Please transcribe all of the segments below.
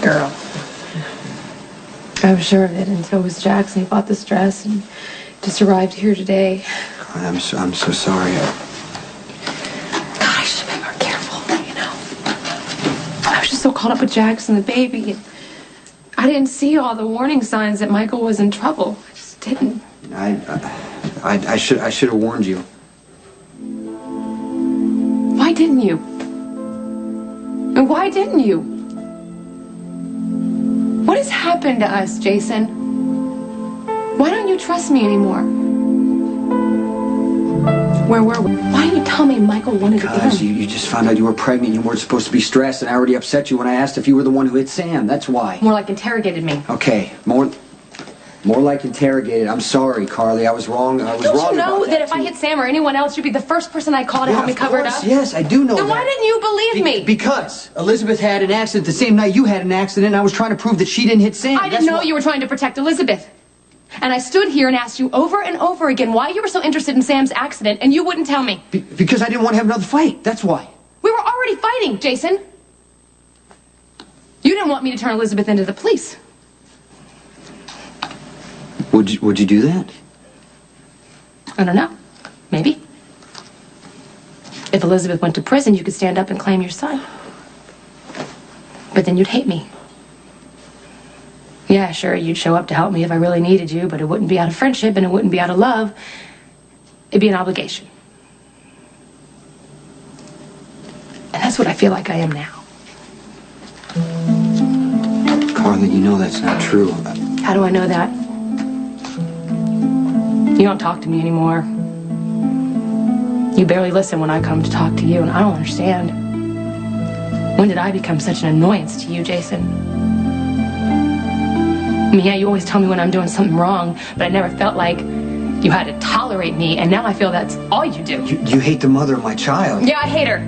Good girl. I was sure of it, and so was Jackson. He bought this dress and just arrived here today. I'm so sorry. God, I should have been more careful, you know. I was just so caught up with Jackson, the baby, and I didn't see all the warning signs that Michael was in trouble. I just didn't. I should have warned you. Why didn't you? And why didn't you? What has happened to us, Jason? Why don't you trust me anymore? Where were we? Why didn't you tell me Michael wanted to get Because him? you just found out you were pregnant. You weren't supposed to be stressed, and I already upset you when I asked if you were the one who hit Sam. That's why. More like interrogated me. Okay, more like interrogated. I'm sorry, Carly. I was wrong. Don't you know that if I hit Sam or anyone else, you'd be the first person I call to help me cover it up? Yes, I do know that. Then why didn't you believe me? Because Elizabeth had an accident the same night you had an accident, and I was trying to prove that she didn't hit Sam. I didn't know you were trying to protect Elizabeth. And I stood here and asked you over and over again why you were so interested in Sam's accident, and you wouldn't tell me. Because I didn't want to have another fight. That's why. We were already fighting, Jason. You didn't want me to turn Elizabeth into the police. Would you do that? I don't know. Maybe. If Elizabeth went to prison, you could stand up and claim your son. But then you'd hate me. Yeah, sure, you'd show up to help me if I really needed you, but it wouldn't be out of friendship and it wouldn't be out of love. It'd be an obligation. And that's what I feel like I am now. Carly, you know that's not true. How do I know that? You don't talk to me anymore. You barely listen when I come to talk to you, and I don't understand. When did I become such an annoyance to you, Jason? I mean, yeah, you always tell me when I'm doing something wrong, but I never felt like you had to tolerate me, and now I feel that's all you do. You hate the mother of my child. Yeah, I hate her.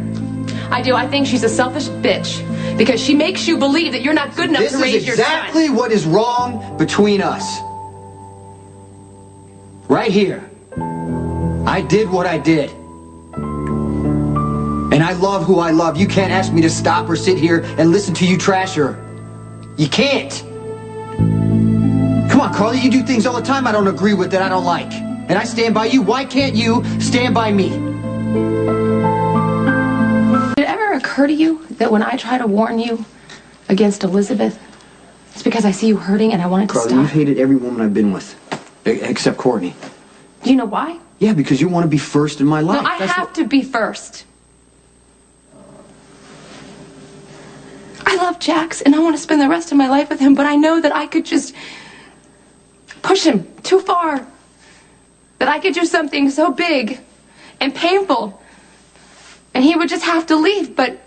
I do. I think she's a selfish bitch because she makes you believe that you're not good enough to raise your son. This is exactly what is wrong between us. Right here. I did what I did. And I love who I love. You can't ask me to stop or sit here and listen to you trash her. You can't. Come on, Carly, you do things all the time I don't agree with that I don't like. And I stand by you. Why can't you stand by me? Did it ever occur to you that when I try to warn you against Elizabeth, it's because I see you hurting and I want it to stop? Carly, you've hated every woman I've been with. Except Courtney. Do you know why? Yeah, because you want to be first in my life. No, I have to be first. I love Jax, and I want to spend the rest of my life with him, but I know that I could just push him too far. That I could do something so big and painful, and he would just have to leave, but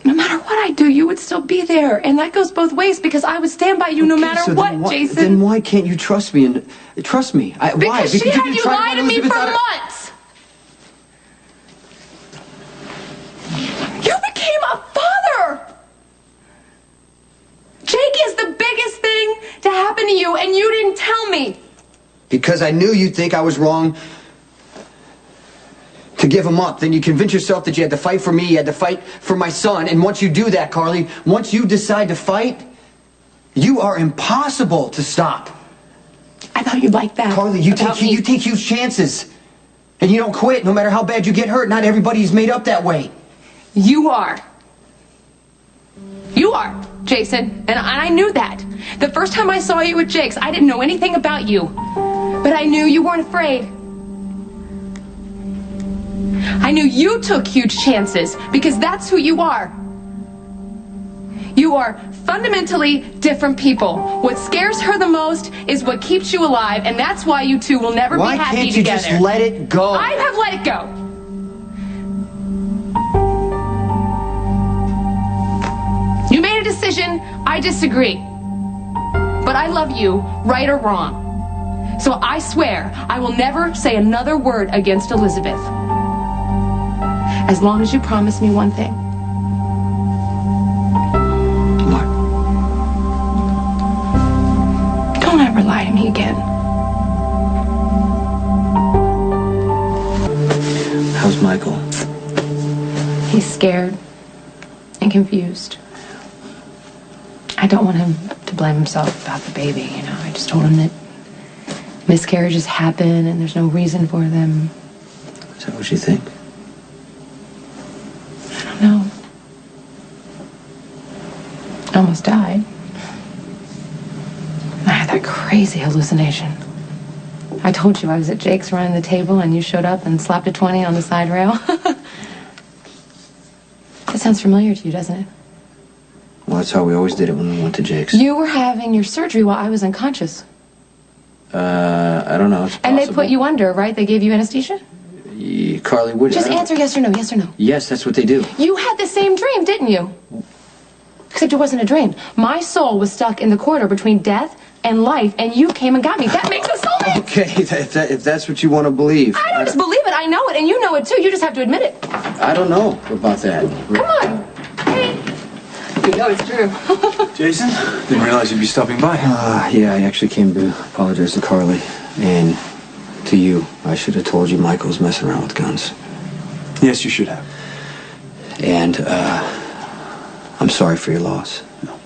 no matter what I do, you would still be there. And that goes both ways because I would stand by you no matter what, Jason. Then why can't you trust me and trust me? Why? Because she had you lie to me for months. You became a father. Jake is the biggest thing to happen to you, and you didn't tell me. Because I knew you'd think I was wrong to give him up. Then you convince yourself that you had to fight for me, you had to fight for my son. And once you do that, Carly, once you decide to fight, you are impossible to stop. I thought you'd like that. Carly, you take huge chances. And you don't quit no matter how bad you get hurt. Not everybody's made up that way. You are. You are, Jason. And I knew that. The first time I saw you with Jake's, I didn't know anything about you. But I knew you weren't afraid. I knew you took huge chances because that's who you are. You are fundamentally different people. What scares her the most is what keeps you alive, and that's why you two will never be happy together. Why can't you just let it go? I have let it go. You made a decision. I disagree. But I love you, right or wrong. So I swear I will never say another word against Elizabeth. As long as you promise me one thing. What? Don't ever lie to me again. How's Michael? He's scared and confused. I don't want him to blame himself about the baby, you know. I just told him that miscarriages happen and there's no reason for them. Is that what you think? I don't know. I almost died. I had that crazy hallucination. I told you I was at Jake's running the table and you showed up and slapped a 20 on the side rail. That sounds familiar to you, doesn't it? Well, that's how we always did it when we went to Jake's. You were having your surgery while I was unconscious. I don't know. It's possible. And they put you under, right? They gave you anesthesia? Carly, would Just answer yes or no, yes or no. Yes, that's what they do. You had the same dream, didn't you? Except it wasn't a dream. My soul was stuck in the corridor between death and life, and you came and got me. That makes us soulmates. Okay, if that's what you want to believe. I don't just believe it. I know it, and you know it too. You just have to admit it. I don't know about that. Come on. Hey. You know it's true. Jason, didn't realize you'd be stopping by. Yeah, I actually came to apologize to Carly and to you. I should have told you Michael's messing around with guns. Yes, you should have. And, I'm sorry for your loss. No.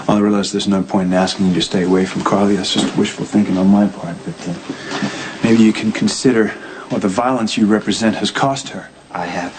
Well, I realize there's no point in asking you to stay away from Carly. That's just wishful thinking on my part. But maybe you can consider what the violence you represent has cost her. I have